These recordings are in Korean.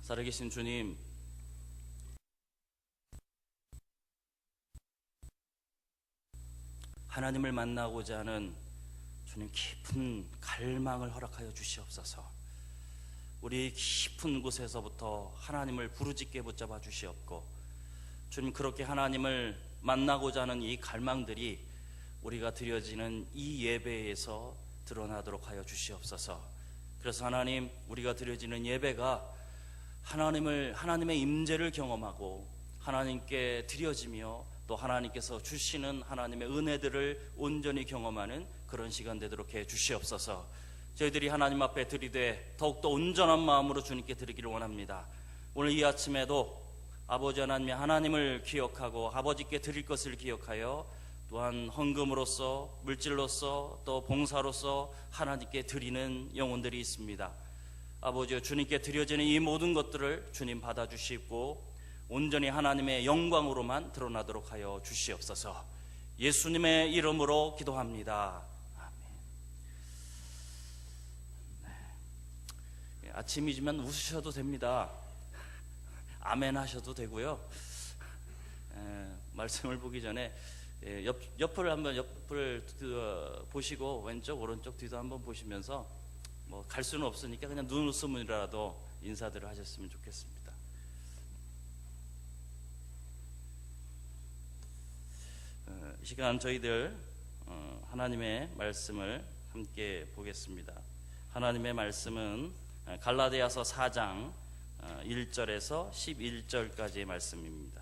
살아계신 주님, 하나님을 만나고자 하는 주님 깊은 갈망을 허락하여 주시옵소서. 우리 깊은 곳에서부터 하나님을 부르짖게 붙잡아 주시옵고, 주님 그렇게 하나님을 만나고자 하는 이 갈망들이 우리가 드려지는 이 예배에서 드러나도록 하여 주시옵소서. 그래서 하나님, 우리가 드려지는 예배가 하나님의 임재를 경험하고 하나님께 드려지며 또 하나님께서 주시는 하나님의 은혜들을 온전히 경험하는 그런 시간 되도록 해 주시옵소서. 저희들이 하나님 앞에 드리되 더욱더 온전한 마음으로 주님께 드리기를 원합니다. 오늘 이 아침에도 아버지 하나님을 기억하고 아버지께 드릴 것을 기억하여 또한 헌금으로서 물질로서 또 봉사로서 하나님께 드리는 영혼들이 있습니다. 아버지여, 주님께 드려지는 이 모든 것들을 주님 받아주시고 온전히 하나님의 영광으로만 드러나도록 하여 주시옵소서. 예수님의 이름으로 기도합니다. 아멘. 네. 아침이지만 웃으셔도 됩니다. 아멘 하셔도 되고요. 말씀을 보기 전에 옆을 보시고 왼쪽 오른쪽 뒤도 한번 보시면서 뭐 갈 수는 없으니까 그냥 눈웃음이라도 인사들을 하셨으면 좋겠습니다. 이 시간 저희들 하나님의 말씀을 함께 보겠습니다. 하나님의 말씀은 갈라디아서 4장 1절에서 11절까지의 말씀입니다.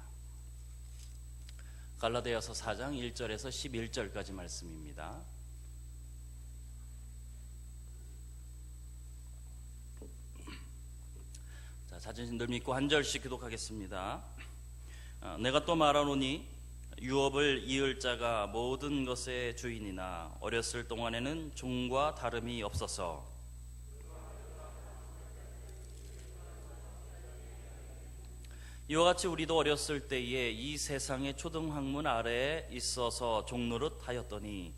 갈라디아서 4장 1절에서 11절까지 말씀입니다. 자, 자존심들 믿고 한 절씩 교독하겠습니다. 내가 또 말하노니 유업을 이을 자가 모든 것의 주인이나 어렸을 동안에는 종과 다름이 없어서 이와 같이 우리도 어렸을 때에 이 세상의 초등학문 아래에 있어서 종노릇 하였더니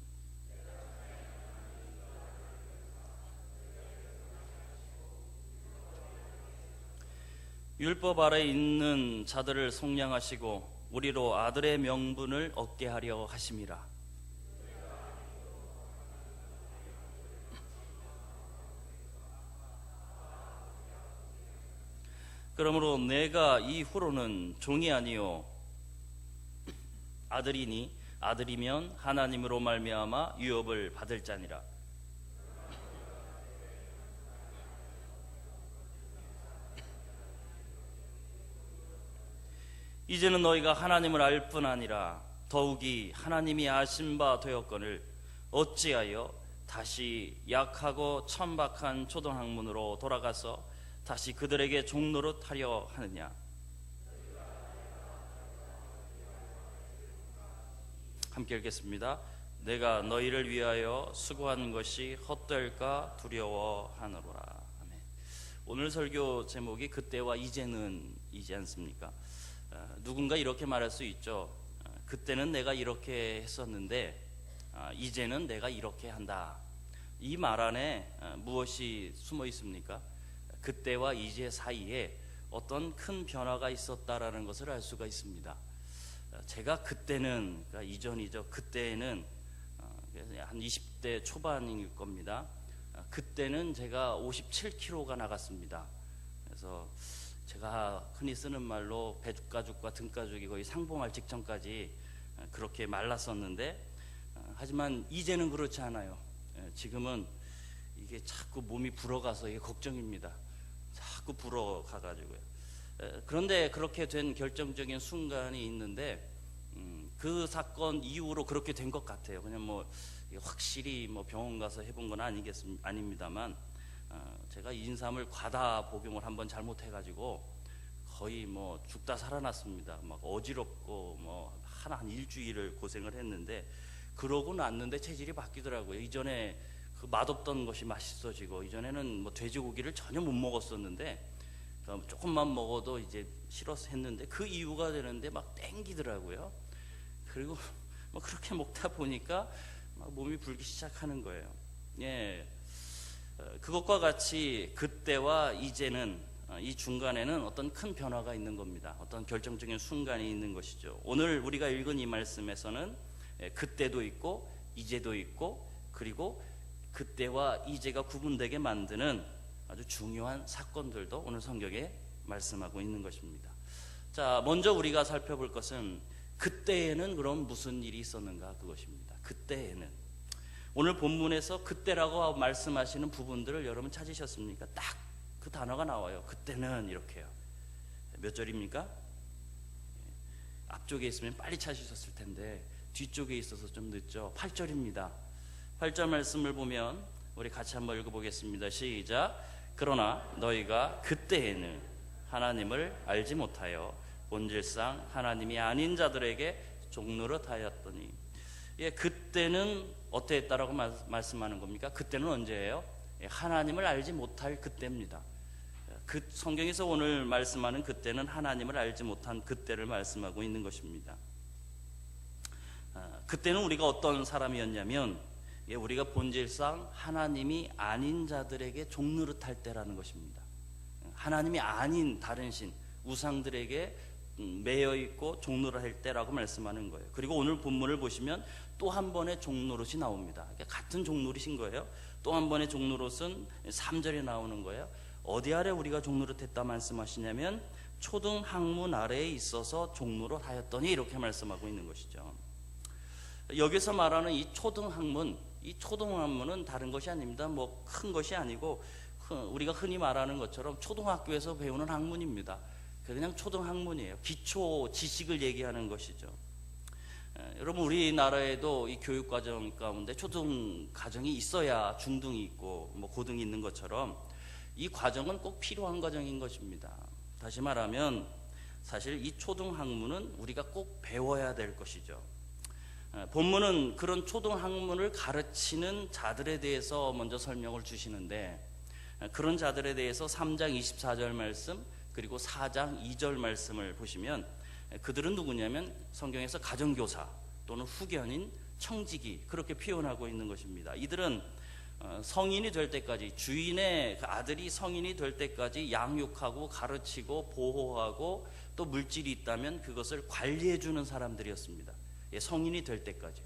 율법 아래에 있는 자들을 속량하시고 우리로 아들의 명분을 얻게 하려 하심이라. 그러므로 내가 이후로는 종이 아니요 아들이니 아들이면 하나님으로 말미암아 유업을 받을 자니라. 이제는 너희가 하나님을 알 뿐 아니라 더욱이 하나님이 아신 바 되었거늘 어찌하여 다시 약하고 천박한 초등학문으로 돌아가서 다시 그들에게 종노릇 하려 하느냐. 함께 읽겠습니다. 내가 너희를 위하여 수고한 것이 헛될까 두려워하노라. 아멘. 오늘 설교 제목이 그때와 이제는 이지 않습니까? 누군가 이렇게 말할 수 있죠. 그때는 내가 이렇게 했었는데 이제는 내가 이렇게 한다. 이 말 안에 무엇이 숨어 있습니까? 그때와 이제 사이에 어떤 큰 변화가 있었다라는 것을 알 수가 있습니다. 제가 그때는, 그러니까 이전이죠. 그때는 한 20대 초반일 겁니다. 그때는 제가 57kg가 나갔습니다. 그래서 제가 흔히 쓰는 말로 배가죽과 등가죽이 거의 상봉할 직전까지 그렇게 말랐었는데, 하지만 이제는 그렇지 않아요. 지금은 이게 자꾸 몸이 불어가서 이게 걱정입니다. 자꾸 불어가가지고요. 그런데 그렇게 된 결정적인 순간이 있는데, 그 사건 이후로 그렇게 된 것 같아요. 그냥 뭐 확실히 뭐 병원 가서 해본 건 아닙니다만, 제가 인삼을 과다 복용을 한번 잘못해가지고 거의 뭐 죽다 살아났습니다. 막 어지럽고 뭐 한 일주일을 고생을 했는데, 그러고 났는데 체질이 바뀌더라고요. 이전에 그 맛없던 것이 맛있어지고, 이전에는 뭐 돼지고기를 전혀 못 먹었었는데 조금만 먹어도 이제 싫어서 했는데 그 이유가 되는데 막 땡기더라고요. 그리고 뭐 그렇게 먹다 보니까 막 몸이 불기 시작하는 거예요. 예, 그것과 같이 그때와 이제는 이 중간에는 어떤 큰 변화가 있는 겁니다. 어떤 결정적인 순간이 있는 것이죠. 오늘 우리가 읽은 이 말씀에서는 그때도 있고 이제도 있고, 그리고 그때와 이제가 구분되게 만드는 아주 중요한 사건들도 오늘 성경에 말씀하고 있는 것입니다. 자, 먼저 우리가 살펴볼 것은 그때에는 그럼 무슨 일이 있었는가, 그것입니다. 그때에는, 오늘 본문에서 그때라고 말씀하시는 부분들을 여러분 찾으셨습니까? 딱 그 단어가 나와요. 그때는 이렇게요. 몇 절입니까? 앞쪽에 있으면 빨리 찾으셨을 텐데 뒤쪽에 있어서 좀 늦죠. 8절입니다. 8절 말씀을 보면 우리 같이 한번 읽어보겠습니다. 시작. 그러나 너희가 그때에는 하나님을 알지 못하여 본질상 하나님이 아닌 자들에게 종노릇하였더니. 그때는 어떠했다라고 말씀하는 겁니까? 그때는 언제예요? 하나님을 알지 못할 그때입니다. 그 성경에서 오늘 말씀하는 그때는 하나님을 알지 못한 그때를 말씀하고 있는 것입니다. 그때는 우리가 어떤 사람이었냐면, 우리가 본질상 하나님이 아닌 자들에게 종노릇할 때라는 것입니다. 하나님이 아닌 다른 신, 우상들에게 매여 있고 종노릇할 때라고 말씀하는 거예요. 그리고 오늘 본문을 보시면 또 한 번의 종노릇이 나옵니다. 같은 종노릇인 거예요. 또 한 번의 종노릇은 3절에 나오는 거예요. 어디 아래 우리가 종노릇했다 말씀하시냐면 초등학문 아래에 있어서 종노릇하였더니, 이렇게 말씀하고 있는 것이죠. 여기서 말하는 이 초등학문, 이 초등학문은 다른 것이 아닙니다. 뭐 큰 것이 아니고 우리가 흔히 말하는 것처럼 초등학교에서 배우는 학문입니다. 그냥 초등학문이에요. 기초 지식을 얘기하는 것이죠. 여러분, 우리나라에도 이 교육과정 가운데 초등과정이 있어야 중등이 있고 뭐 고등이 있는 것처럼 이 과정은 꼭 필요한 과정인 것입니다. 다시 말하면 사실 이 초등학문은 우리가 꼭 배워야 될 것이죠. 본문은 그런 초등학문을 가르치는 자들에 대해서 먼저 설명을 주시는데, 그런 자들에 대해서 3장 24절 말씀 그리고 4장 2절 말씀을 보시면 그들은 누구냐면 성경에서 가정교사 또는 후견인, 청지기, 그렇게 표현하고 있는 것입니다. 이들은 성인이 될 때까지, 주인의 아들이 성인이 될 때까지 양육하고 가르치고 보호하고 또 물질이 있다면 그것을 관리해 주는 사람들이었습니다. 성인이 될 때까지요.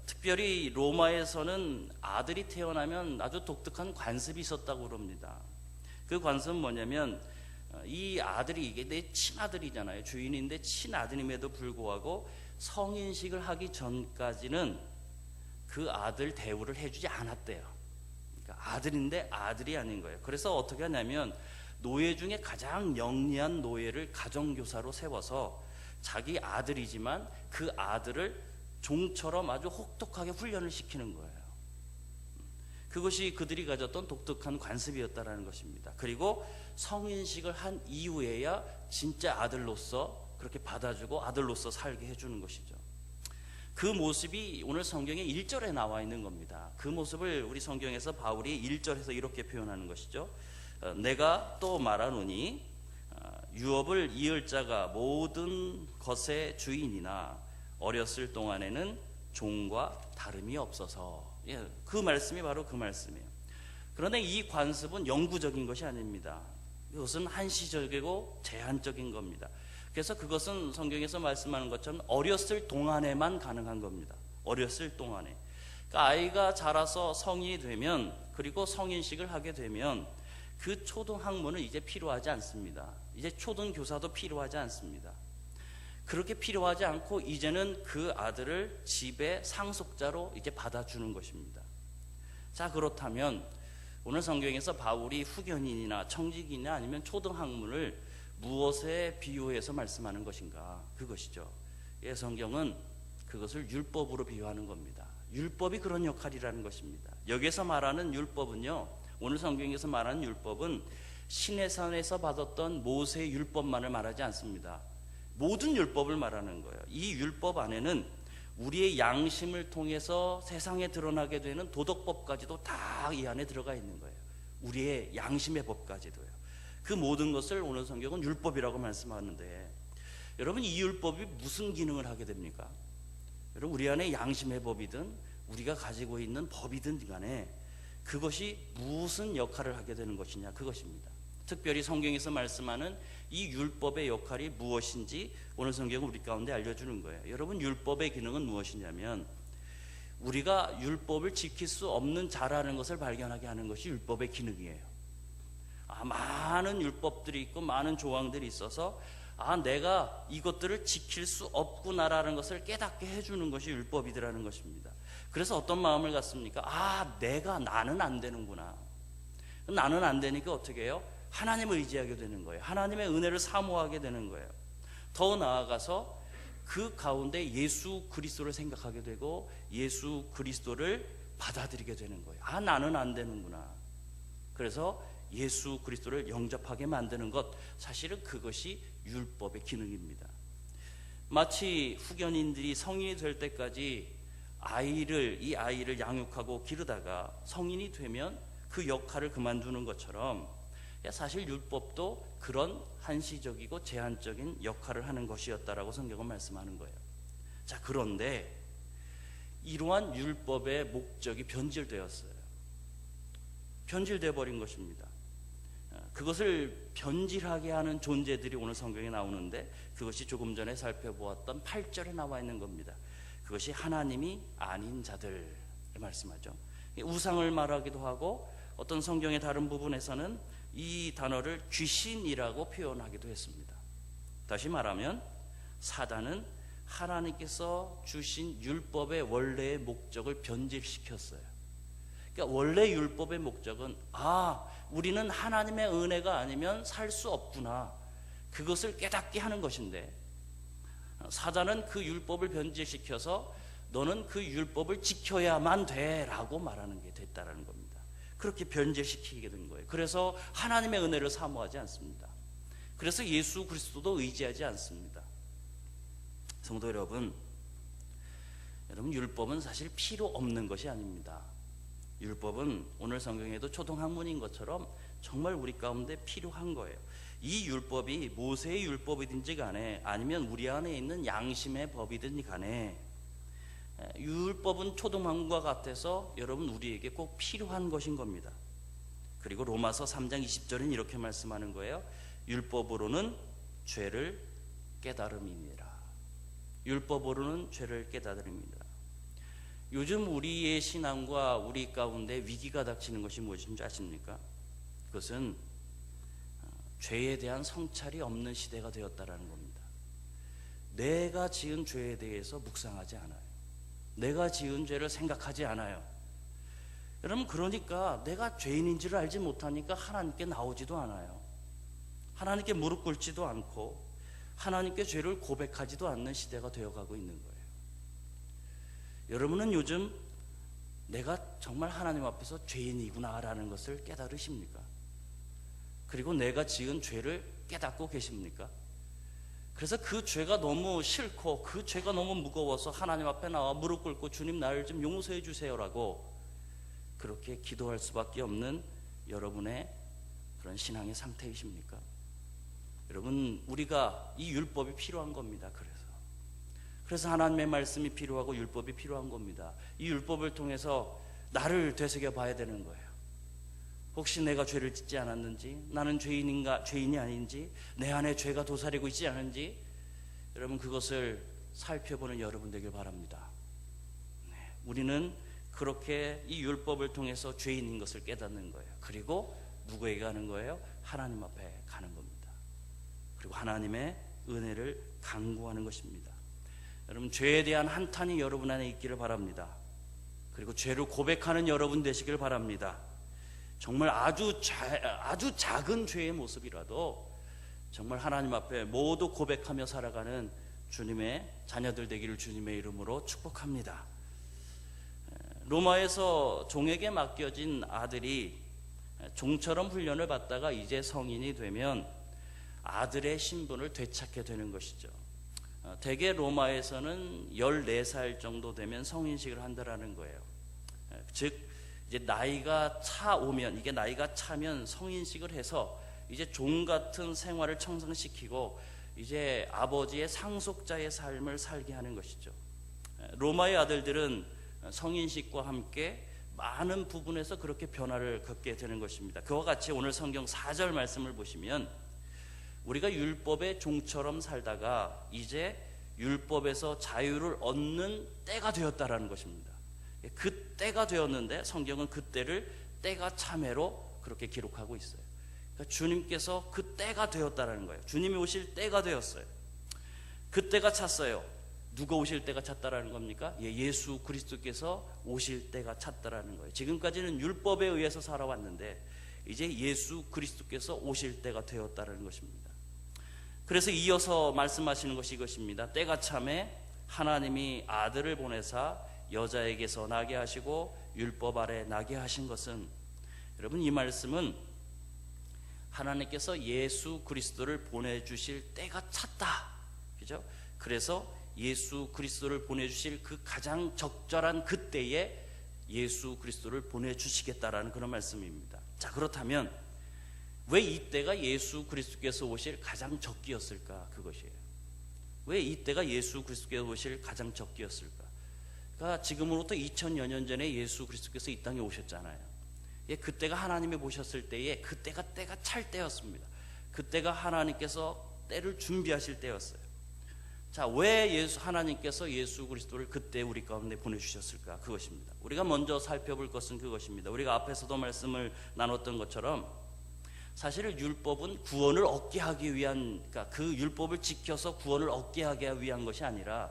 특별히 로마에서는 아들이 태어나면 아주 독특한 관습이 있었다고 그럽니다. 그 관습은 뭐냐면, 이 아들이, 이게 내 친아들이잖아요. 주인인데 친아들임에도 불구하고 성인식을 하기 전까지는 그 아들 대우를 해주지 않았대요. 그러니까 아들인데 아들이 아닌 거예요. 그래서 어떻게 하냐면 노예 중에 가장 영리한 노예를 가정교사로 세워서 자기 아들이지만 그 아들을 종처럼 아주 혹독하게 훈련을 시키는 거예요. 그것이 그들이 가졌던 독특한 관습이었다라는 것입니다. 그리고 성인식을 한 이후에야 진짜 아들로서 그렇게 받아주고 아들로서 살게 해주는 것이죠. 그 모습이 오늘 성경의 1절에 나와 있는 겁니다. 그 모습을 우리 성경에서 바울이 1절에서 이렇게 표현하는 것이죠. 내가 또 말하노니 유업을 이을 자가 모든 것의 주인이나 어렸을 동안에는 종과 다름이 없어서. 그 말씀이 바로 그 말씀이에요. 그런데 이 관습은 영구적인 것이 아닙니다. 이것은 한시적이고 제한적인 겁니다. 그래서 그것은 성경에서 말씀하는 것처럼 어렸을 동안에만 가능한 겁니다. 어렸을 동안에. 그러니까 아이가 자라서 성인이 되면, 그리고 성인식을 하게 되면 그 초등학문은 이제 필요하지 않습니다. 이제 초등교사도 필요하지 않습니다. 그렇게 필요하지 않고 이제는 그 아들을 집의 상속자로 이제 받아주는 것입니다. 자, 그렇다면 오늘 성경에서 바울이 후견인이나 청지기나 아니면 초등학문을 무엇에 비유해서 말씀하는 것인가? 그것이죠. 성경은 그것을 율법으로 비유하는 겁니다. 율법이 그런 역할이라는 것입니다. 여기서 말하는 율법은요, 오늘 성경에서 말하는 율법은 시내산에서 받았던 모세의 율법만을 말하지 않습니다. 모든 율법을 말하는 거예요. 이 율법 안에는 우리의 양심을 통해서 세상에 드러나게 되는 도덕법까지도 다 이 안에 들어가 있는 거예요. 우리의 양심의 법까지도요. 그 모든 것을 오늘 성경은 율법이라고 말씀하는데, 여러분, 이 율법이 무슨 기능을 하게 됩니까? 여러분, 우리 안에 양심의 법이든 우리가 가지고 있는 법이든 간에 그것이 무슨 역할을 하게 되는 것이냐, 그것입니다. 특별히 성경에서 말씀하는 이 율법의 역할이 무엇인지 오늘 성경은 우리 가운데 알려주는 거예요. 여러분, 율법의 기능은 무엇이냐면 우리가 율법을 지킬 수 없는 자라는 것을 발견하게 하는 것이 율법의 기능이에요. 많은 율법들이 있고 많은 조항들이 있어서 내가 이것들을 지킬 수 없구나라는 것을 깨닫게 해주는 것이 율법이더라는 것입니다. 그래서 어떤 마음을 갖습니까? 나는 안 되는구나. 나는 안 되니까 어떻게 해요? 하나님을 의지하게 되는 거예요. 하나님의 은혜를 사모하게 되는 거예요. 더 나아가서 그 가운데 예수 그리스도를 생각하게 되고 예수 그리스도를 받아들이게 되는 거예요. 나는 안 되는구나. 그래서 예수 그리스도를 영접하게 만드는 것, 사실은 그것이 율법의 기능입니다. 마치 후견인들이 성인이 될 때까지 이 아이를 양육하고 기르다가 성인이 되면 그 역할을 그만두는 것처럼 사실 율법도 그런 한시적이고 제한적인 역할을 하는 것이었다라고 성경은 말씀하는 거예요. 자, 그런데 이러한 율법의 목적이 변질되었어요. 변질되어 버린 것입니다. 그것을 변질하게 하는 존재들이 오늘 성경에 나오는데 그것이 조금 전에 살펴보았던 8절에 나와 있는 겁니다. 그것이 하나님이 아닌 자들 말씀하죠. 우상을 말하기도 하고 어떤 성경의 다른 부분에서는 이 단어를 귀신이라고 표현하기도 했습니다. 다시 말하면 사단은 하나님께서 주신 율법의 원래의 목적을 변질시켰어요. 그러니까 원래 율법의 목적은 우리는 하나님의 은혜가 아니면 살 수 없구나, 그것을 깨닫게 하는 것인데 사단은 그 율법을 변질시켜서 너는 그 율법을 지켜야만 돼 라고 말하는 게 됐다라는 겁니다. 그렇게 변질시키게 된 거예요. 그래서 하나님의 은혜를 사모하지 않습니다. 그래서 예수 그리스도도 의지하지 않습니다. 성도 여러분, 율법은 사실 필요 없는 것이 아닙니다. 율법은 오늘 성경에도 초등학문인 것처럼 정말 우리 가운데 필요한 거예요. 이 율법이 모세의 율법이든지 간에 아니면 우리 안에 있는 양심의 법이든지 간에 율법은 초등학문과 같아서 여러분 우리에게 꼭 필요한 것인 겁니다. 그리고 로마서 3장 20절은 이렇게 말씀하는 거예요. 율법으로는 죄를 깨달음이니라. 율법으로는 죄를 깨달음이니라. 요즘 우리의 신앙과 우리 가운데 위기가 닥치는 것이 무엇인지 아십니까? 그것은 죄에 대한 성찰이 없는 시대가 되었다라는 겁니다. 내가 지은 죄에 대해서 묵상하지 않아요. 내가 지은 죄를 생각하지 않아요. 여러분, 그러니까 내가 죄인인지를 알지 못하니까 하나님께 나오지도 않아요. 하나님께 무릎 꿇지도 않고 하나님께 죄를 고백하지도 않는 시대가 되어가고 있는 거예요. 여러분은 요즘 내가 정말 하나님 앞에서 죄인이구나라는 것을 깨달으십니까? 그리고 내가 지은 죄를 깨닫고 계십니까? 그래서 그 죄가 너무 싫고 그 죄가 너무 무거워서 하나님 앞에 나와 무릎 꿇고 주님 나를 좀 용서해 주세요라고 그렇게 기도할 수밖에 없는 여러분의 그런 신앙의 상태이십니까? 여러분, 우리가 이 율법이 필요한 겁니다. 그래서 하나님의 말씀이 필요하고 율법이 필요한 겁니다. 이 율법을 통해서 나를 되새겨 봐야 되는 거예요. 혹시 내가 죄를 짓지 않았는지, 나는 죄인이 아닌지, 내 안에 죄가 도사리고 있지 않은지, 여러분 그것을 살펴보는 여러분 되길 바랍니다. 우리는 그렇게 이 율법을 통해서 죄인인 것을 깨닫는 거예요. 그리고 누구에게 가는 거예요? 하나님 앞에 가는 겁니다. 그리고 하나님의 은혜를 간구하는 것입니다. 여러분, 죄에 대한 한탄이 여러분 안에 있기를 바랍니다. 그리고 죄를 고백하는 여러분 되시길 바랍니다. 정말 아주 작은 죄의 모습이라도 정말 하나님 앞에 모두 고백하며 살아가는 주님의 자녀들 되기를 주님의 이름으로 축복합니다. 로마에서 종에게 맡겨진 아들이 종처럼 훈련을 받다가 이제 성인이 되면 아들의 신분을 되찾게 되는 것이죠. 대개 로마에서는 14살 정도 되면 성인식을 한다라는 거예요. 즉 이제 나이가 차면 성인식을 해서 이제 종 같은 생활을 청산시키고 이제 아버지의 상속자의 삶을 살게 하는 것이죠. 로마의 아들들은 성인식과 함께 많은 부분에서 그렇게 변화를 겪게 되는 것입니다. 그와 같이 오늘 성경 4절 말씀을 보시면 우리가 율법의 종처럼 살다가 이제 율법에서 자유를 얻는 때가 되었다라는 것입니다. 그 때가 되었는데 성경은 그 때를 때가 참회로 그렇게 기록하고 있어요. 그러니까 주님께서 그 때가 되었다라는 거예요. 주님이 오실 때가 되었어요. 그 때가 찼어요. 누가 오실 때가 찼다라는 겁니까? 예수 그리스도께서 오실 때가 찼다라는 거예요. 지금까지는 율법에 의해서 살아왔는데 이제 예수 그리스도께서 오실 때가 되었다라는 것입니다. 그래서 이어서 말씀하시는 것이 이것입니다. 때가 참에 하나님이 아들을 보내사 여자에게서 나게 하시고 율법 아래 나게 하신 것은, 여러분 이 말씀은 하나님께서 예수 그리스도를 보내주실 때가 찼다, 그죠? 그래서 예수 그리스도를 보내주실 그 가장 적절한 그때에 예수 그리스도를 보내주시겠다라는 그런 말씀입니다. 자, 그렇다면 왜 이때가 예수 그리스도께서 오실 가장 적기였을까? 그것이에요. 왜 이때가 예수 그리스도께서 오실 가장 적기였을까? 그러니까 지금으로부터 2000여 년 전에 예수 그리스도께서 이 땅에 오셨잖아요. 그때가 하나님이 보셨을 때에 그때가 찰 때였습니다. 그때가 하나님께서 때를 준비하실 때였어요. 자, 왜 하나님께서 예수 그리스도를 그때 우리 가운데 보내주셨을까? 그것입니다. 우리가 먼저 살펴볼 것은 그것입니다. 우리가 앞에서도 말씀을 나눴던 것처럼 사실 율법은 구원을 얻게 하기 위한, 그러니까 그 율법을 지켜서 구원을 얻게 하기 위한 것이 아니라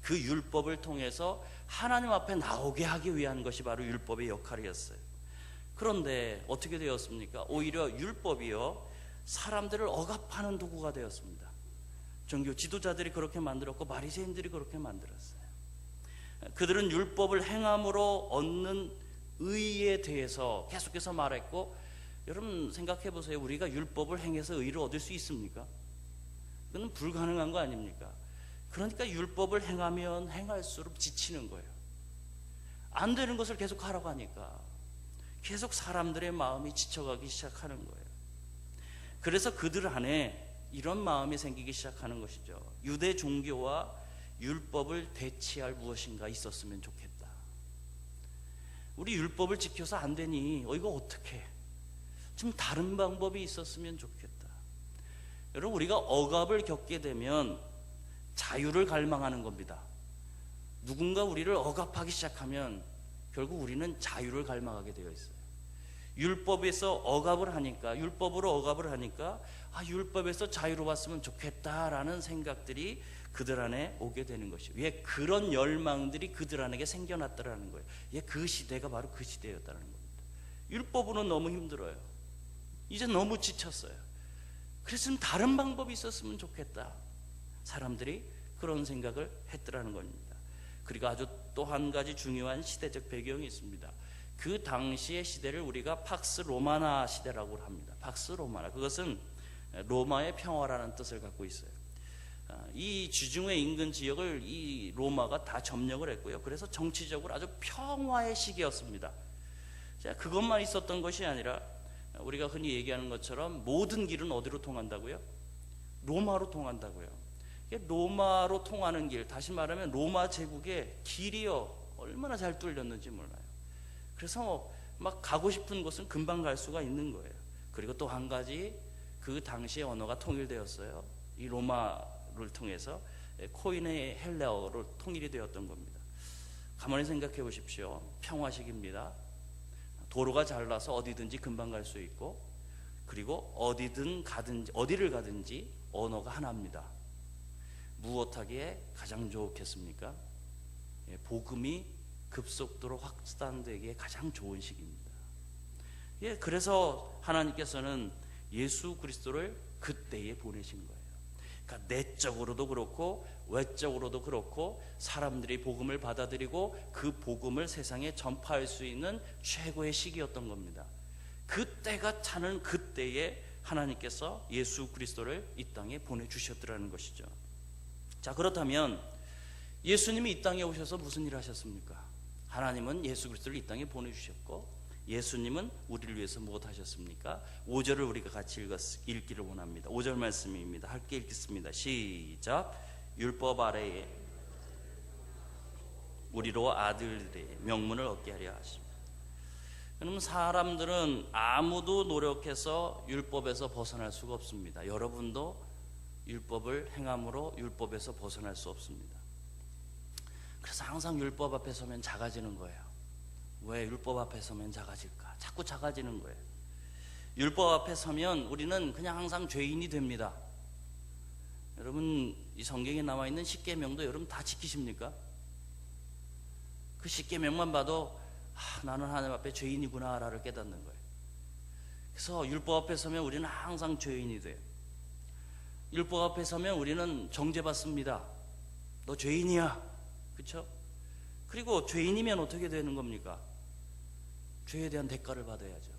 그 율법을 통해서 하나님 앞에 나오게 하기 위한 것이 바로 율법의 역할이었어요. 그런데 어떻게 되었습니까? 오히려 율법이요, 사람들을 억압하는 도구가 되었습니다. 종교 지도자들이 그렇게 만들었고 바리새인들이 그렇게 만들었어요. 그들은 율법을 행함으로 얻는 의에 대해서 계속해서 말했고, 여러분 생각해 보세요. 우리가 율법을 행해서 의를 얻을 수 있습니까? 그건 불가능한 거 아닙니까? 그러니까 율법을 행하면 행할수록 지치는 거예요. 안 되는 것을 계속 하라고 하니까 계속 사람들의 마음이 지쳐가기 시작하는 거예요. 그래서 그들 안에 이런 마음이 생기기 시작하는 것이죠. 유대 종교와 율법을 대치할 무엇인가 있었으면 좋겠다. 우리 율법을 지켜서 안 되니 이거 어떻게? 좀 다른 방법이 있었으면 좋겠다. 여러분, 우리가 억압을 겪게 되면 자유를 갈망하는 겁니다. 누군가 우리를 억압하기 시작하면 결국 우리는 자유를 갈망하게 되어 있어요. 율법에서 억압을 하니까, 율법으로 억압을 하니까 율법에서 자유로웠으면 좋겠다라는 생각들이 그들 안에 오게 되는 것이에요. 그런 열망들이 그들 안에 생겨났다라는 거예요. 그 시대가 바로 그 시대였다는 겁니다. 율법으로는 너무 힘들어요. 이제 너무 지쳤어요. 그래서 좀 다른 방법이 있었으면 좋겠다. 사람들이 그런 생각을 했더라는 겁니다. 그리고 아주 또 한 가지 중요한 시대적 배경이 있습니다. 그 당시의 시대를 우리가 팍스 로마나 시대라고 합니다. 팍스 로마나, 그것은 로마의 평화라는 뜻을 갖고 있어요. 이 지중해 인근 지역을 이 로마가 다 점령을 했고요. 그래서 정치적으로 아주 평화의 시기였습니다. 자, 그것만 있었던 것이 아니라 우리가 흔히 얘기하는 것처럼 모든 길은 어디로 통한다고요? 로마로 통한다고요. 로마로 통하는 길, 다시 말하면 로마 제국의 길이요, 얼마나 잘 뚫렸는지 몰라요. 그래서 막 가고 싶은 곳은 금방 갈 수가 있는 거예요. 그리고 또 한 가지, 그 당시의 언어가 통일되었어요. 이 로마를 통해서 코인의 헬라어로 통일이 되었던 겁니다. 가만히 생각해 보십시오. 평화식입니다. 도로가 잘 나서 어디든지 금방 갈 수 있고, 그리고 어디를 가든지 언어가 하나입니다. 무엇하기에 가장 좋겠습니까? 복음이 급속도로 확산되기에 가장 좋은 시기입니다. 그래서 하나님께서는 예수 그리스도를 그때에 보내신 거예요. 그러니까 내적으로도 그렇고 외적으로도 그렇고 사람들이 복음을 받아들이고 그 복음을 세상에 전파할 수 있는 최고의 시기였던 겁니다. 그때가 차는 그때에 하나님께서 예수 그리스도를 이 땅에 보내주셨더라는 것이죠. 자, 그렇다면 예수님이 이 땅에 오셔서 무슨 일을 하셨습니까? 하나님은 예수 그리스도를 이 땅에 보내주셨고, 예수님은 우리를 위해서 무엇 하셨습니까? 5절을 우리가 같이 읽기를 원합니다. 5절 말씀입니다. 함께 읽겠습니다. 시작. 율법 아래에 우리로 아들의 명분을 얻게 하려 하십니다. 그러면 사람들은 아무도 노력해서 율법에서 벗어날 수가 없습니다. 여러분도 율법을 행함으로 율법에서 벗어날 수 없습니다. 그래서 항상 율법 앞에 서면 작아지는 거예요. 왜 율법 앞에 서면 작아질까? 자꾸 작아지는 거예요. 율법 앞에 서면 우리는 그냥 항상 죄인이 됩니다. 여러분, 이 성경에 나와 있는 십계명도 여러분 다 지키십니까? 그 십계명만 봐도 나는 하나님 앞에 죄인이구나를 깨닫는 거예요. 그래서 율법 앞에 서면 우리는 항상 죄인이 돼요. 율법 앞에 서면 우리는 정죄받습니다. 너 죄인이야, 그렇죠? 그리고 죄인이면 어떻게 되는 겁니까? 죄에 대한 대가를 받아야죠.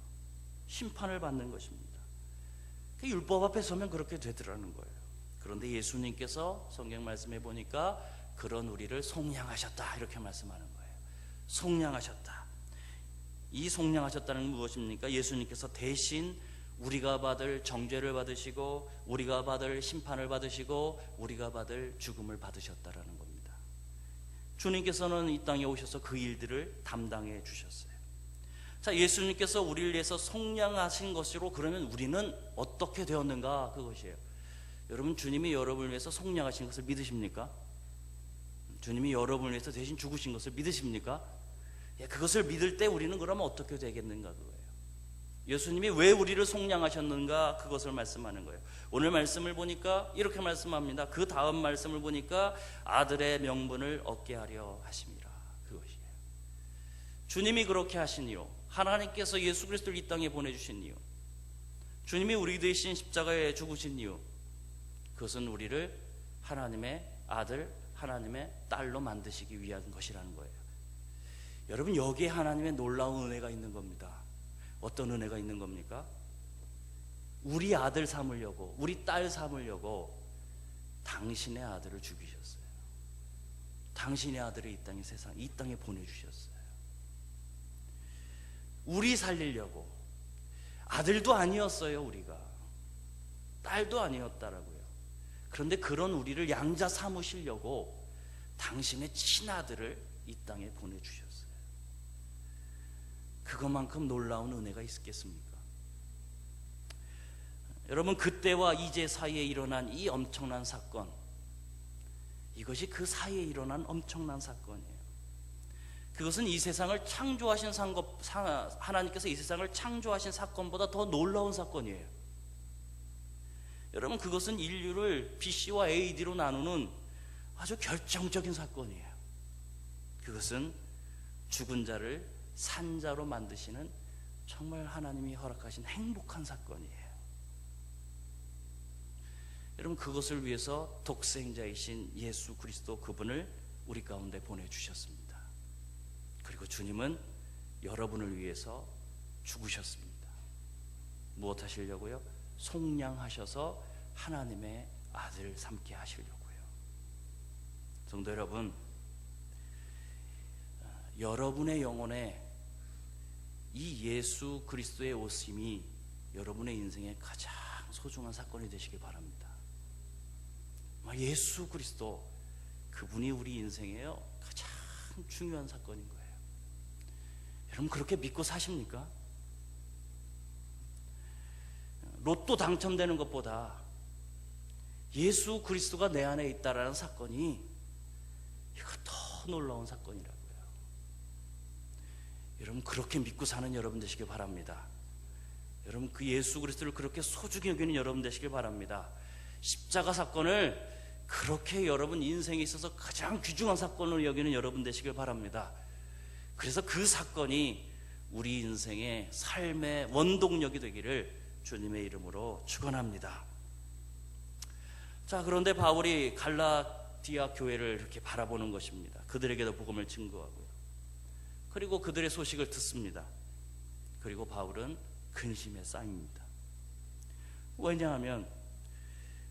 심판을 받는 것입니다. 율법 앞에 서면 그렇게 되더라는 거예요. 그런데 예수님께서 성경 말씀해 보니까 그런 우리를 속량하셨다, 이렇게 말씀하는 거예요. 속량하셨다. 이 속량하셨다는 건 무엇입니까? 예수님께서 대신 우리가 받을 정죄를 받으시고 우리가 받을 심판을 받으시고 우리가 받을 죽음을 받으셨다라는 겁니다. 주님께서는 이 땅에 오셔서 그 일들을 담당해 주셨어요. 자, 예수님께서 우리를 위해서 속량하신 것으로 그러면 우리는 어떻게 되었는가, 그것이에요. 여러분, 주님이 여러분을 위해서 속량하신 것을 믿으십니까? 주님이 여러분을 위해서 대신 죽으신 것을 믿으십니까? 그것을 믿을 때 우리는 그러면 어떻게 되겠는가, 그거예요. 예수님이 왜 우리를 속량하셨는가, 그것을 말씀하는 거예요. 오늘 말씀을 보니까 이렇게 말씀합니다. 그 다음 말씀을 보니까 아들의 명분을 얻게 하려 하심이라, 그것이에요. 주님이 그렇게 하신 이유, 하나님께서 예수 그리스도를 이 땅에 보내주신 이유, 주님이 우리 대신 십자가에 죽으신 이유, 그것은 우리를 하나님의 아들, 하나님의 딸로 만드시기 위한 것이라는 거예요. 여러분, 여기에 하나님의 놀라운 은혜가 있는 겁니다. 어떤 은혜가 있는 겁니까? 우리 아들 삼으려고, 우리 딸 삼으려고 당신의 아들을 죽이셨어요. 당신의 아들을 이 땅에 보내주셨어요. 우리 살리려고. 아들도 아니었어요, 우리가. 딸도 아니었다라고요. 그런데 그런 우리를 양자 삼으시려고 당신의 친아들을 이 땅에 보내주셨어요. 그것만큼 놀라운 은혜가 있겠습니까? 여러분, 그때와 이제 사이에 일어난 이 엄청난 사건, 이것이 그 사이에 일어난 엄청난 사건이에요. 그것은 이 세상을 창조하신 하나님께서 이 세상을 창조하신 사건보다 더 놀라운 사건이에요. 여러분, 그것은 인류를 BC와 AD로 나누는 아주 결정적인 사건이에요. 그것은 죽은 자를 산자로 만드시는 정말 하나님이 허락하신 행복한 사건이에요. 여러분, 그것을 위해서 독생자이신 예수 그리스도, 그분을 우리 가운데 보내주셨습니다. 그리고 주님은 여러분을 위해서 죽으셨습니다. 무엇 하시려고요? 속량하셔서 하나님의 아들 삼게 하시려고요. 성도 여러분, 여러분의 영혼에 이 예수 그리스도의 오심이 여러분의 인생의 가장 소중한 사건이 되시길 바랍니다. 예수 그리스도, 그분이 우리 인생의 가장 중요한 사건인 거예요. 여러분, 그렇게 믿고 사십니까? 로또 당첨되는 것보다 예수 그리스도가 내 안에 있다라는 사건이 이거 더 놀라운 사건이라고요. 여러분, 그렇게 믿고 사는 여러분 되시길 바랍니다. 여러분, 그 예수 그리스도를 그렇게 소중히 여기는 여러분 되시길 바랍니다. 십자가 사건을 그렇게 여러분 인생에 있어서 가장 귀중한 사건으로 여기는 여러분 되시길 바랍니다. 그래서 그 사건이 우리 인생의 삶의 원동력이 되기를 주님의 이름으로 축원합니다. 자, 그런데 바울이 갈라디아 교회를 이렇게 바라보는 것입니다. 그들에게도 복음을 증거하고요. 그리고 그들의 소식을 듣습니다. 그리고 바울은 근심에 쌓입니다. 왜냐하면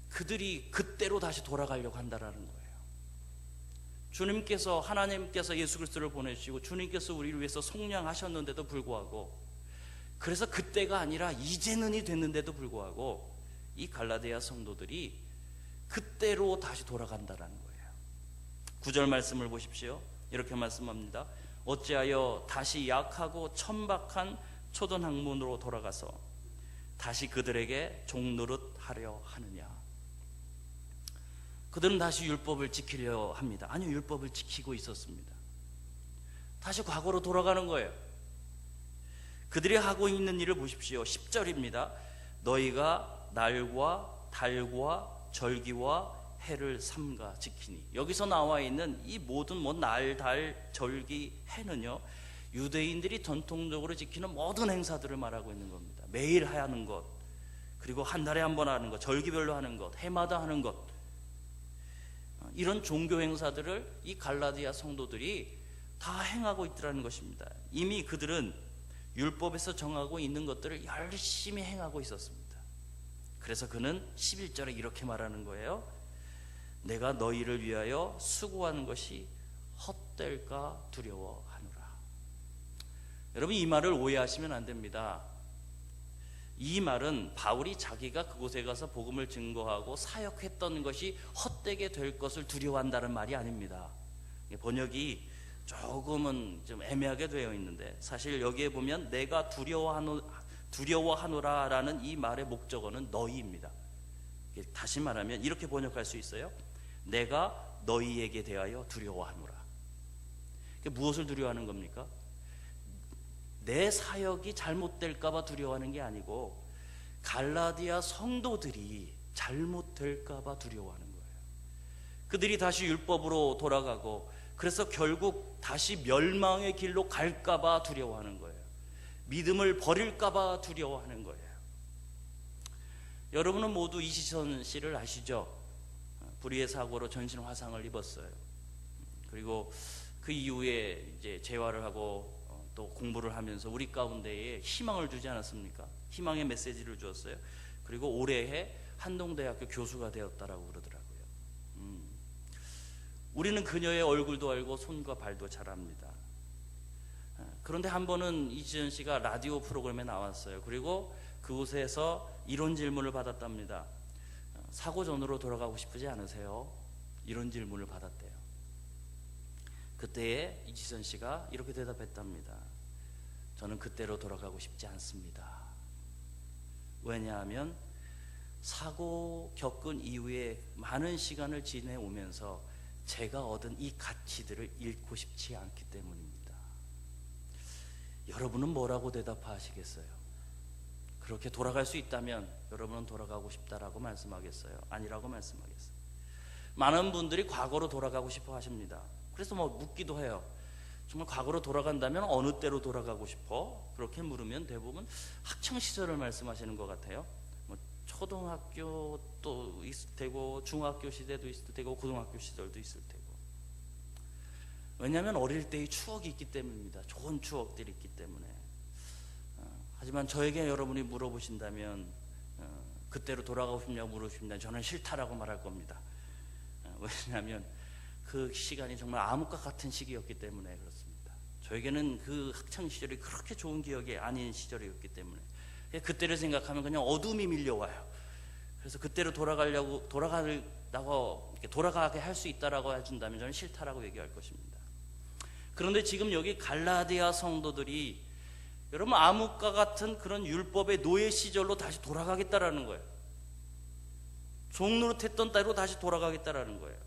그들이 그때로 다시 돌아가려고 한다라는 거예요. 주님께서, 하나님께서 예수 그리스도를 보내주시고 주님께서 우리를 위해서 속량하셨는데도 불구하고, 그래서 그때가 아니라 이제는이 됐는데도 불구하고 이 갈라디아 성도들이 그때로 다시 돌아간다라는 거예요. 9절 말씀을 보십시오. 이렇게 말씀합니다. 어찌하여 다시 약하고 천박한 초던 학문으로 돌아가서 다시 그들에게 종노릇하려 하느냐. 그들은 다시 율법을 지키려 합니다. 아니요, 율법을 지키고 있었습니다. 다시 과거로 돌아가는 거예요. 그들이 하고 있는 일을 보십시오. 10절입니다. 너희가 날과 달과 절기와 해를 삼가 지키니. 여기서 나와 있는 이 모든 날, 달, 절기, 해는요, 유대인들이 전통적으로 지키는 모든 행사들을 말하고 있는 겁니다. 매일 하는 것, 그리고 한 달에 한 번 하는 것, 절기별로 하는 것, 해마다 하는 것, 이런 종교 행사들을 이 갈라디아 성도들이 다 행하고 있더라는 것입니다. 이미 그들은 율법에서 정하고 있는 것들을 열심히 행하고 있었습니다. 그래서 그는 11절에 이렇게 말하는 거예요. 내가 너희를 위하여 수고하는 것이 헛될까 두려워하노라. 여러분, 이 말을 오해하시면 안 됩니다. 이 말은 바울이 자기가 그곳에 가서 복음을 증거하고 사역했던 것이 헛되게 될 것을 두려워한다는 말이 아닙니다. 번역이 조금은 좀 애매하게 되어 있는데, 사실 여기에 보면 내가 두려워하노라라는 이 말의 목적어는 너희입니다. 다시 말하면 이렇게 번역할 수 있어요. 내가 너희에게 대하여 두려워하노라. 무엇을 두려워하는 겁니까? 내 사역이 잘못될까 봐 두려워하는 게 아니고 갈라디아 성도들이 잘못될까 봐 두려워하는 거예요. 그들이 다시 율법으로 돌아가고, 그래서 결국 다시 멸망의 길로 갈까 봐 두려워하는 거예요. 믿음을 버릴까 봐 두려워하는 거예요. 여러분은 모두 이시선 씨를 아시죠? 불의의 사고로 전신 화상을 입었어요. 그리고 그 이후에 이제 재활을 하고 또 공부를 하면서 우리 가운데에 희망을 주지 않았습니까? 희망의 메시지를 주었어요. 그리고 올해에 한동대학교 교수가 되었다라고 그러더라고요. 우리는 그녀의 얼굴도 알고 손과 발도 잘 압니다. 그런데 한 번은 이지연 씨가 라디오 프로그램에 나왔어요. 그리고 그곳에서 이런 질문을 받았답니다. 사고 전으로 돌아가고 싶지 않으세요? 이런 질문을 받았대요. 그때에 이지선 씨가 이렇게 대답했답니다. 저는 그때로 돌아가고 싶지 않습니다. 왜냐하면 사고 겪은 이후에 많은 시간을 지내오면서 제가 얻은 이 가치들을 잃고 싶지 않기 때문입니다. 여러분은 뭐라고 대답하시겠어요? 그렇게 돌아갈 수 있다면 여러분은 돌아가고 싶다라고 말씀하겠어요? 아니라고 말씀하겠어요? 많은 분들이 과거로 돌아가고 싶어 하십니다. 그래서 묻기도 해요. 정말 과거로 돌아간다면 어느 때로 돌아가고 싶어? 그렇게 물으면 대부분 학창시절을 말씀하시는 것 같아요. 초등학교도 있을 테고, 중학교 시대도 있을 테고, 고등학교 시절도 있을 테고. 왜냐하면 어릴 때의 추억이 있기 때문입니다. 좋은 추억들이 있기 때문에. 하지만 저에게 여러분이 물어보신다면 그때로 돌아가고 싶냐고 물으십니다. 저는 싫다라고 말할 겁니다. 왜냐하면 그 시간이 정말 암흑과 같은 시기였기 때문에 그렇습니다. 저에게는 그 학창시절이 그렇게 좋은 기억이 아닌 시절이었기 때문에 그때를 생각하면 그냥 어둠이 밀려와요. 그래서 그때로 돌아가게 할 수 있다라고 해준다면 저는 싫다라고 얘기할 것입니다. 그런데 지금 여기 갈라디아 성도들이 여러분 암흑과 같은 그런 율법의 노예 시절로 다시 돌아가겠다라는 거예요. 종노릇했던 때로 다시 돌아가겠다라는 거예요.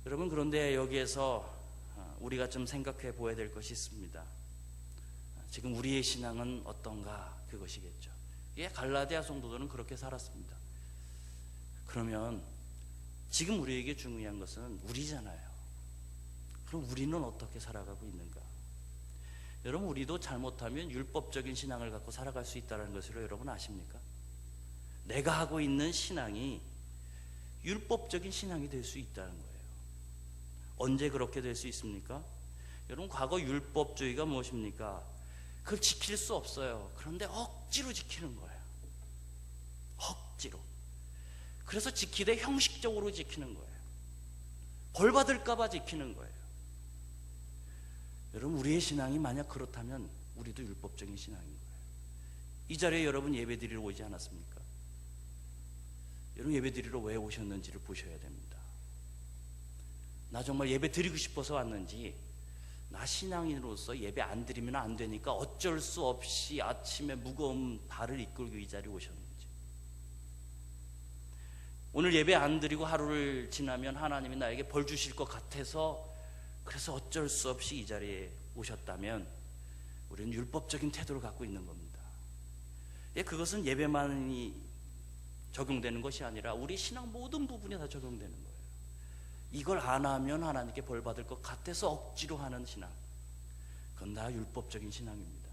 여러분, 그런데 여기에서 우리가 좀 생각해 보아야 될 것이 있습니다. 지금 우리의 신앙은 어떤가, 그것이겠죠. 예, 갈라디아 성도들은 그렇게 살았습니다. 그러면 지금 우리에게 중요한 것은 우리잖아요. 그럼 우리는 어떻게 살아가고 있는가? 여러분, 우리도 잘못하면 율법적인 신앙을 갖고 살아갈 수 있다는 것을 여러분 아십니까? 내가 하고 있는 신앙이 율법적인 신앙이 될 수 있다는 거예요. 언제 그렇게 될 수 있습니까? 여러분, 과거 율법주의가 무엇입니까? 그걸 지킬 수 없어요. 그런데 억지로 지키는 거예요. 억지로. 그래서 지키되 형식적으로 지키는 거예요. 벌 받을까 봐 지키는 거예요. 여러분, 우리의 신앙이 만약 그렇다면 우리도 율법적인 신앙인 거예요. 이 자리에 여러분 예배 드리러 오지 않았습니까? 여러분, 예배 드리러 왜 오셨는지를 보셔야 됩니다. 나 정말 예배 드리고 싶어서 왔는지, 나 신앙인으로서 예배 안 드리면 안 되니까 어쩔 수 없이 아침에 무거운 발을 이끌고 이 자리에 오셨는지, 오늘 예배 안 드리고 하루를 지나면 하나님이 나에게 벌 주실 것 같아서 그래서 어쩔 수 없이 이 자리에 오셨다면 우리는 율법적인 태도를 갖고 있는 겁니다. 그것은 예배만이 적용되는 것이 아니라 우리 신앙 모든 부분에 다 적용되는 거예요. 이걸 안 하면 하나님께 벌 받을 것 같아서 억지로 하는 신앙, 그건 다 율법적인 신앙입니다.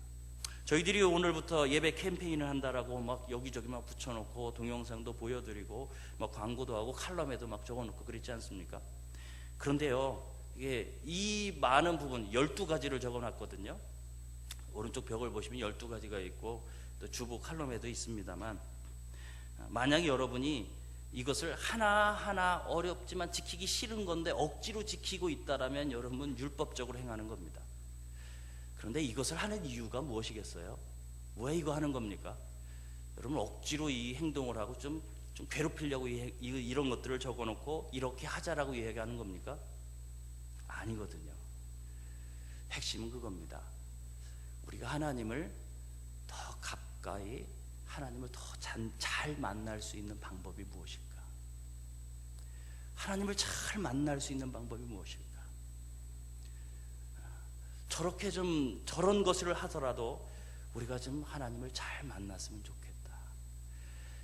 저희들이 오늘부터 예배 캠페인을 한다라고 막 여기저기 막 붙여놓고 동영상도 보여드리고 막 광고도 하고 칼럼에도 막 적어놓고 그랬지 않습니까? 그런데요, 이게 이 많은 부분 12가지를 적어놨거든요. 오른쪽 벽을 보시면 12가지가 있고 또 주보 칼럼에도 있습니다만, 만약에 여러분이 이것을 하나하나 어렵지만 지키기 싫은 건데 억지로 지키고 있다라면 여러분 율법적으로 행하는 겁니다. 그런데 이것을 하는 이유가 무엇이겠어요? 왜 이거 하는 겁니까? 여러분 억지로 이 행동을 하고 좀 괴롭히려고 이런 것들을 적어놓고 이렇게 하자라고 얘기하는 겁니까? 아니거든요. 핵심은 그겁니다. 우리가 하나님을 더 가까이, 하나님을 더 잘 만날 수 있는 방법이 무엇일까? 하나님을 잘 만날 수 있는 방법이 무엇일까? 저렇게 좀 저런 것을 하더라도 우리가 좀 하나님을 잘 만났으면 좋겠다.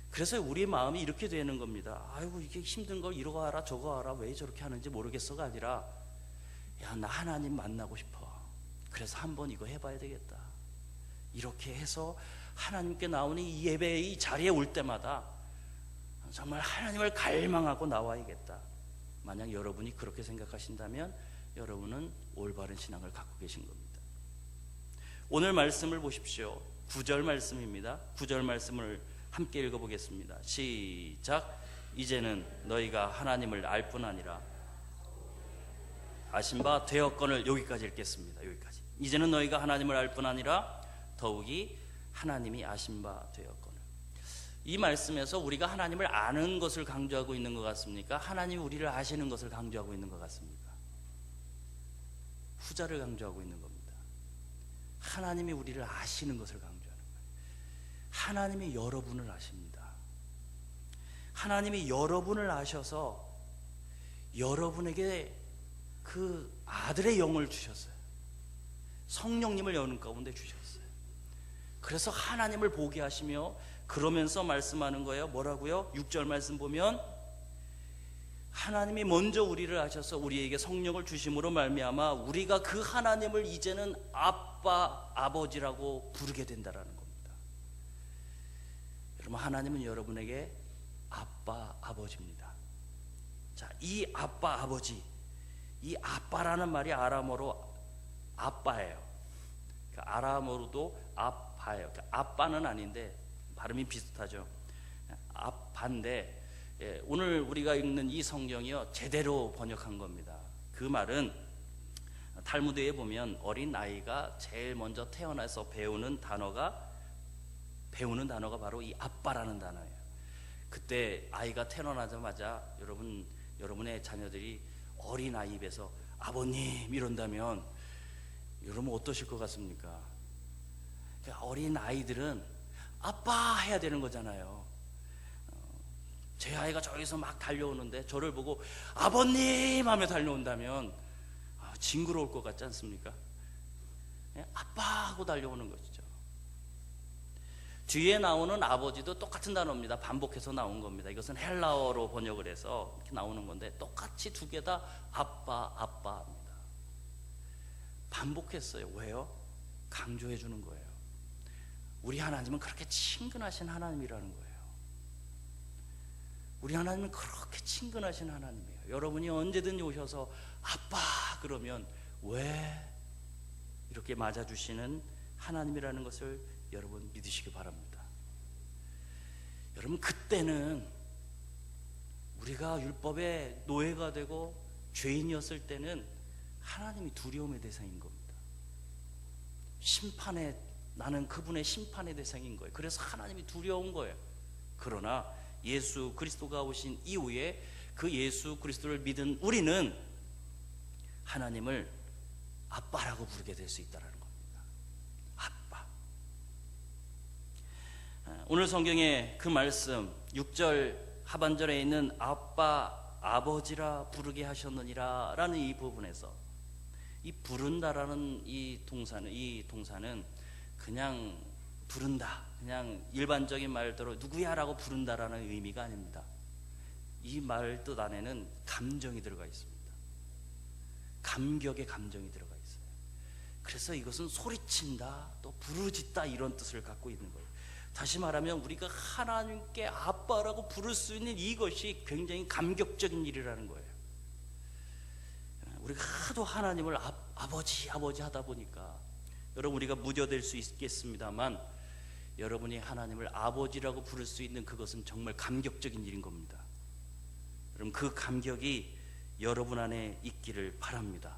그래서 우리의 마음이 이렇게 되는 겁니다. 아이고 이게 힘든 걸 이러고 하라 저거 하라 왜 저렇게 하는지 모르겠어가 아니라, 야, 나 하나님 만나고 싶어. 그래서 한번 이거 해봐야 되겠다. 이렇게 해서 하나님께 나오는 이 예배의 자리에 올 때마다 정말 하나님을 갈망하고 나와야겠다. 만약 여러분이 그렇게 생각하신다면 여러분은 올바른 신앙을 갖고 계신 겁니다. 오늘 말씀을 보십시오. 9절 말씀입니다. 9절 말씀을 함께 읽어보겠습니다. 시작. 이제는 너희가 하나님을 알 뿐 아니라 아신 바 되었거늘. 여기까지 읽겠습니다. 여기까지. 이제는 너희가 하나님을 알 뿐 아니라 더욱이 하나님이 아신 바 되었거늘. 이 말씀에서 우리가 하나님을 아는 것을 강조하고 있는 것 같습니까? 하나님이 우리를 아시는 것을 강조하고 있는 것 같습니까? 후자를 강조하고 있는 겁니다. 하나님이 우리를 아시는 것을 강조하는 거예요. 하나님이 여러분을 아십니다. 하나님이 여러분을 아셔서 여러분에게 그 아들의 영을 주셨어요. 성령님을 여러분 가운데 주셨어요. 그래서 하나님을 보게 하시며 그러면서 말씀하는 거예요. 뭐라고요? 6절 말씀 보면 하나님이 먼저 우리를 아셔서 우리에게 성령을 주심으로 말미암아 우리가 그 하나님을 이제는 아빠, 아버지라고 부르게 된다라는 겁니다. 여러분, 하나님은 여러분에게 아빠, 아버지입니다. 자, 이 아빠, 아버지, 이 아빠라는 말이 아람어로 아빠예요. 그러니까 아람어로도 아빠예요. 그러니까 아빠는 아닌데 발음이 비슷하죠. 아빠인데, 오늘 우리가 읽는 이 성경이요 제대로 번역한 겁니다. 그 말은 탈무드에 보면 어린 아이가 제일 먼저 태어나서 배우는 단어가 바로 이 아빠라는 단어예요. 그때 아이가 태어나자마자 여러분의 자녀들이 어린 아이 입에서 아버님 이런다면 여러분 어떠실 것 같습니까? 어린 아이들은 아빠 해야 되는 거잖아요. 제 아이가 저기서 막 달려오는데 저를 보고 아버님 하며 달려온다면 징그러울 것 같지 않습니까? 아빠 하고 달려오는 것이죠. 뒤에 나오는 아버지도 똑같은 단어입니다. 반복해서 나온 겁니다. 이것은 헬라어로 번역을 해서 이렇게 나오는 건데 똑같이 두 개 다 아빠, 아빠입니다. 반복했어요. 왜요? 강조해 주는 거예요. 우리 하나님은 그렇게 친근하신 하나님이라는 거예요. 우리 하나님은 그렇게 친근하신 하나님이에요. 여러분이 언제든지 오셔서 아빠 그러면 왜 이렇게 맞아주시는 하나님이라는 것을 여러분 믿으시기 바랍니다. 여러분, 그때는 우리가 율법의 노예가 되고 죄인이었을 때는 하나님이 두려움의 대상인 겁니다. 나는 그분의 심판의 대상인 거예요. 그래서 하나님이 두려운 거예요. 그러나 예수 그리스도가 오신 이후에 그 예수 그리스도를 믿은 우리는 하나님을 아빠라고 부르게 될 수 있다는 겁니다. 아빠. 오늘 성경의 그 말씀 6절 하반절에 있는 아빠, 아버지라 부르게 하셨느니라 라는 이 부분에서 이 부른다라는 이 동사는 그냥 부른다, 그냥 일반적인 말대로 누구야라고 부른다라는 의미가 아닙니다. 이 말 뜻 안에는 감정이 들어가 있습니다. 감격의 감정이 들어가 있어요. 그래서 이것은 소리친다, 또 부르짖다 이런 뜻을 갖고 있는 거예요. 다시 말하면 우리가 하나님께 아빠라고 부를 수 있는 이것이 굉장히 감격적인 일이라는 거예요. 우리가 하도 하나님을 아버지 하다 보니까 여러분, 우리가 무뎌될 수 있겠습니다만 여러분이 하나님을 아버지라고 부를 수 있는 그것은 정말 감격적인 일인 겁니다. 여러분, 그 감격이 여러분 안에 있기를 바랍니다.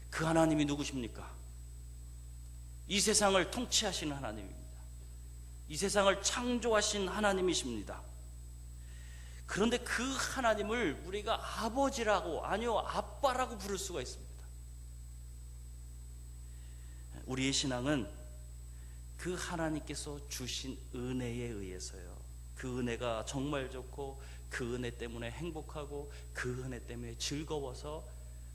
그 하나님이 누구십니까? 이 세상을 통치하시는 하나님입니다. 이 세상을 창조하신 하나님이십니다. 그런데 그 하나님을 우리가 아버지라고, 아니요 아빠라고 부를 수가 있습니다. 우리의 신앙은 그 하나님께서 주신 은혜에 의해서요, 그 은혜가 정말 좋고 그 은혜 때문에 행복하고 그 은혜 때문에 즐거워서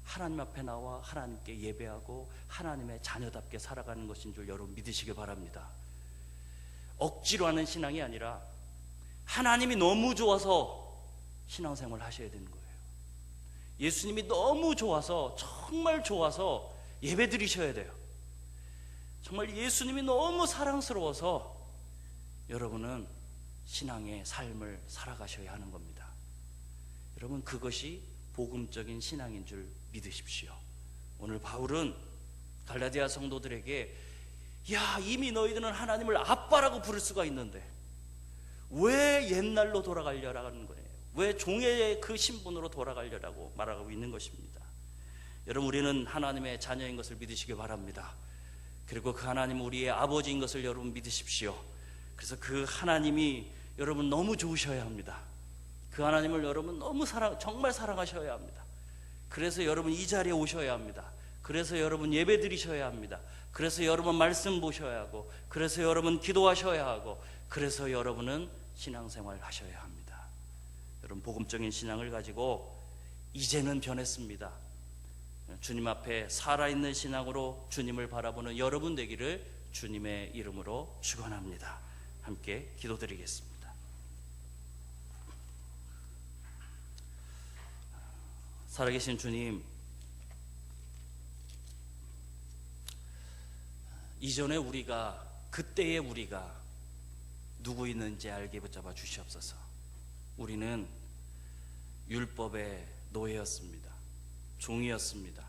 하나님 앞에 나와 하나님께 예배하고 하나님의 자녀답게 살아가는 것인 줄 여러분 믿으시길 바랍니다. 억지로 하는 신앙이 아니라 하나님이 너무 좋아서 신앙생활을 하셔야 되는 거예요. 예수님이 너무 좋아서, 정말 좋아서 예배 드리셔야 돼요. 정말 예수님이 너무 사랑스러워서 여러분은 신앙의 삶을 살아가셔야 하는 겁니다. 여러분, 그것이 복음적인 신앙인 줄 믿으십시오. 오늘 바울은 갈라디아 성도들에게, 야, 이미 너희들은 하나님을 아빠라고 부를 수가 있는데 왜 옛날로 돌아가려라는 거예요. 왜 종의 그 신분으로 돌아가려라고 말하고 있는 것입니다. 여러분, 우리는 하나님의 자녀인 것을 믿으시기 바랍니다. 그리고 그 하나님 우리의 아버지인 것을 여러분 믿으십시오. 그래서 그 하나님이 여러분 너무 좋으셔야 합니다. 그 하나님을 여러분 너무 정말 사랑하셔야 합니다. 그래서 여러분 이 자리에 오셔야 합니다. 그래서 여러분 예배 드리셔야 합니다. 그래서 여러분 말씀 보셔야 하고, 그래서 여러분 기도하셔야 하고, 그래서 여러분은 신앙생활 하셔야 합니다. 여러분, 복음적인 신앙을 가지고 이제는 변했습니다. 주님 앞에 살아있는 신앙으로 주님을 바라보는 여러분 되기를 주님의 이름으로 축원합니다. 함께 기도드리겠습니다. 살아계신 주님, 이전에 우리가, 그때의 우리가 누구 있는지 알게 붙잡아 주시옵소서. 우리는 율법의 노예였습니다. 종이었습니다.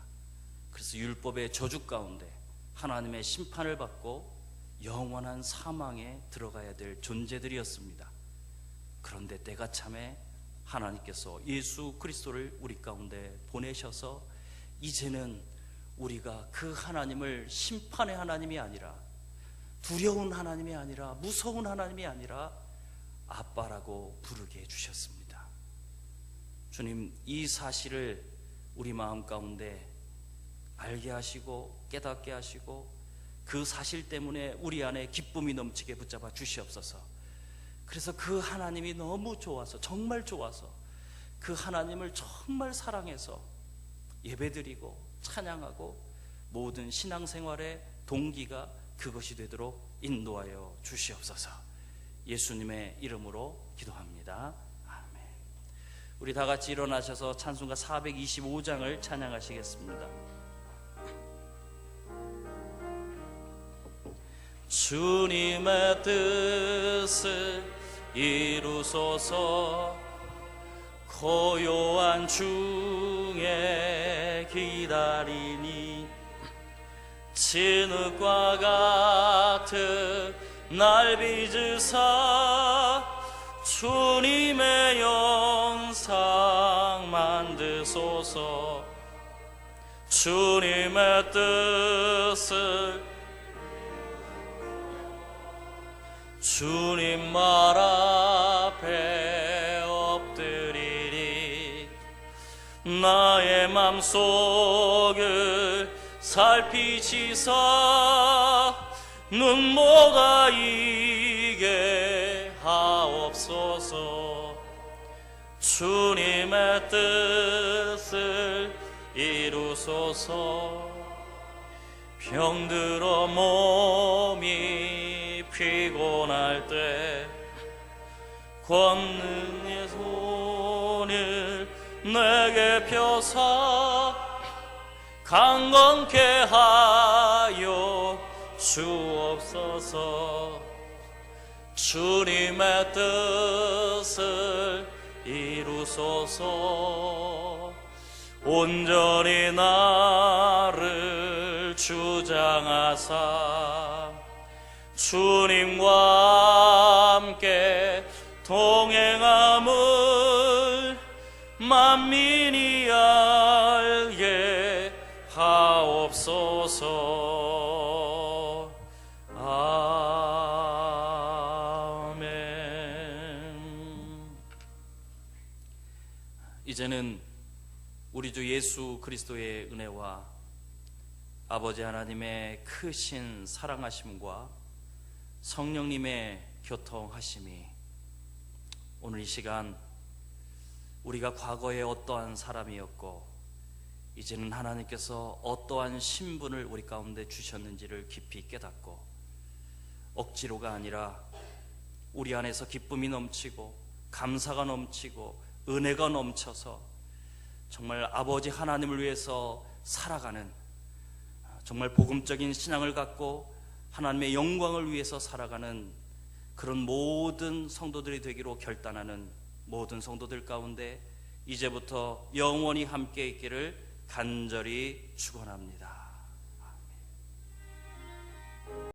그래서 율법의 저주 가운데 하나님의 심판을 받고 영원한 사망에 들어가야 될 존재들이었습니다. 그런데 때가 참에 하나님께서 예수 그리스도를 우리 가운데 보내셔서 이제는 우리가 그 하나님을 심판의 하나님이 아니라, 두려운 하나님이 아니라, 무서운 하나님이 아니라 아빠라고 부르게 해주셨습니다. 주님, 이 사실을 우리 마음 가운데 알게 하시고 깨닫게 하시고 그 사실 때문에 우리 안에 기쁨이 넘치게 붙잡아 주시옵소서. 그래서 그 하나님이 너무 좋아서, 정말 좋아서 그 하나님을 정말 사랑해서 예배드리고 찬양하고 모든 신앙생활의 동기가 그것이 되도록 인도하여 주시옵소서. 예수님의 이름으로 기도합니다. 아멘. 우리 다 같이 일어나셔서 찬송가 425장을 찬양하시겠습니다. 주님의 뜻을 이루소서. 고요한 중에 기다리니 진흙과 같은 날 빚으사 주님의 영상 만드소서. 주님의 뜻을 주님 말 앞에 엎드리리. 나의 맘속을 살피시사 눈 못 아이게 하옵소서. 주님의 뜻을 이루소서. 병들어 몸이 피곤할 때 권능의 손을 내게 펴사 강건케 하여 주옵소서. 주님의 뜻을 이루소서. 온전히 나를 주장하사 주님과 함께 동행함을 만민이 알게 하옵소서. 아멘. 이제는 우리 주 예수 그리스도의 은혜와 아버지 하나님의 크신 사랑하심과 성령님의 교통하심이 오늘 이 시간 우리가 과거에 어떠한 사람이었고 이제는 하나님께서 어떠한 신분을 우리 가운데 주셨는지를 깊이 깨닫고 억지로가 아니라 우리 안에서 기쁨이 넘치고 감사가 넘치고 은혜가 넘쳐서 정말 아버지 하나님을 위해서 살아가는, 정말 복음적인 신앙을 갖고 하나님의 영광을 위해서 살아가는 그런 모든 성도들이 되기로 결단하는 모든 성도들 가운데 이제부터 영원히 함께 있기를 간절히 축원합니다.